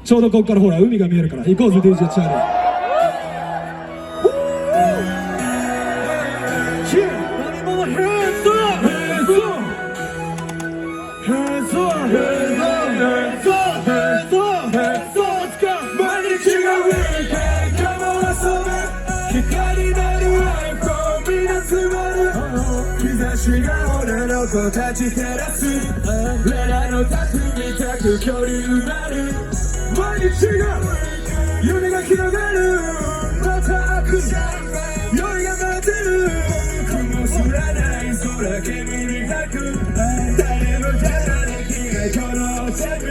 ちょうどこっからほら海が見えるから行こうぜ DJ チャーリー。日が俺の子たち照らす俺らの匠みたく距離埋まる毎日が夢が広がるまた開く夜が待ってる雲すらない空煙吐く誰もじゃできないこのセブ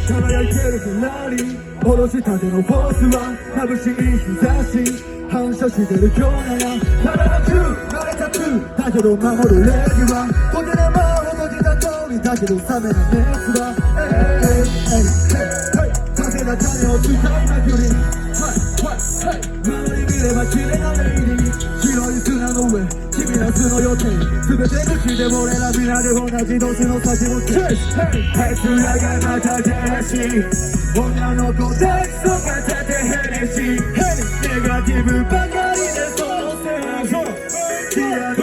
輝いてる隣下ろしたてのフォースは眩しい日差し反射してる今日なら必ず慣れたくだけど守る礼儀はこてなまを閉じた通りだけど冷めない熱は風が種を使いまくり周り見れば綺麗なレイディ白い砂の上君の巣の予定全て無視で俺ら皆で同じ年の先をチェイスあいつらがまた出らしい女の子たちと片手ヘネシーネガティブばかりでそのせい気合いで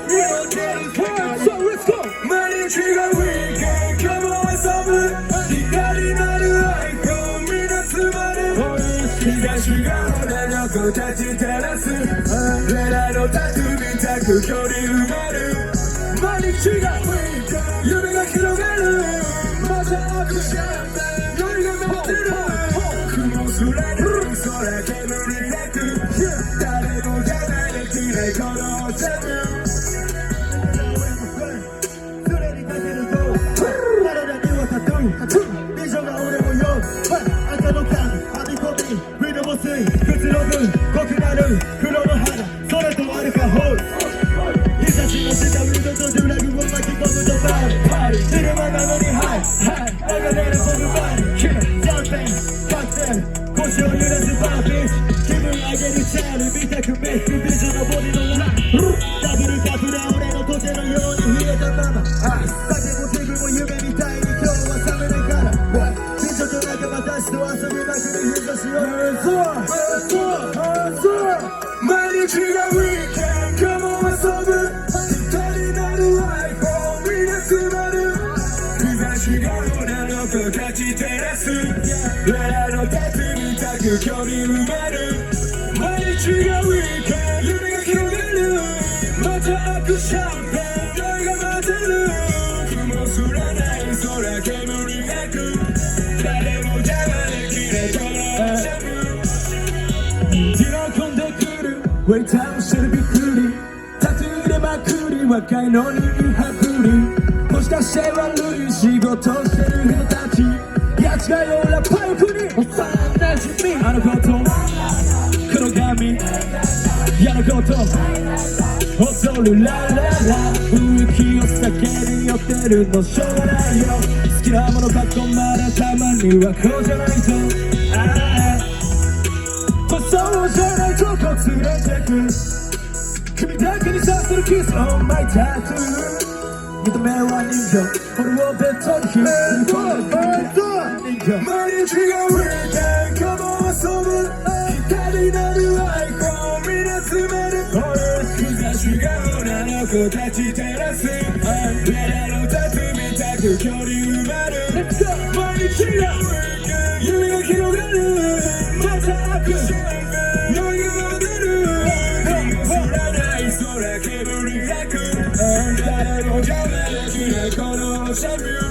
色気る世界毎日がウィーケン今日も遊ぶ光なるアイコン皆詰まる日差しが俺の子たち照らす俺らの匠みたく距離埋まる毎日がウィーケン夢が広がるまた開くシャンパン夜が待ってる雲すらぬ空煙なく誰も邪魔できないこのセブンそれにかけると体にはタトゥービジョンが俺もよ赤の缶はびこみウィドボスイ靴の分濃くなる黒の肌それとアルカホール日差しの下ウィンドとドラグを巻き込むとバール昼間なのにハイ流れるボブバールジャンペンカクテル腰を揺らすバービッシュ気分上げるチャール見たくメイクビジョンのボディのラインダブルカフで俺の時計のように冷えたまま酒も気分も夢みたいに今日は冷めないから美女と仲間たちと遊びまくる日差しを毎日がウィーケン今日も遊ぶ光になるアイコンみんな詰まる日差しが俺の子たち照らす俺らの匠みたく距離埋まる毎日がウィーケン夢が広がるまた開くシャンパン夜が待ってる雲すらない空煙なく誰も邪魔できないこのセブン手の込んでくるウェイターもしてるびっくりタトゥー入れまくり若いのにハプリもしかして悪い仕事してる人たちやつがよラパイプに幼なじみあの子と黒髪やの子と踊るラララ雰囲気を酒に酔ってるのしょうがないよ好きなもの囲まれたまにはこうじゃないとそうじゃないとこ連れてく君だけにさせるキス on my tattoo 見た目は人形俺をベッドに引き込んで毎日がウィーケン今日も遊ぶ光なるアイコンみんな詰める日差しが俺の子たち照らす俺らの匠みたく距離埋まる毎日がウィーケン夢が広がるまた開く夜が出る空ない空煙なく誰も邪魔できないこのセブン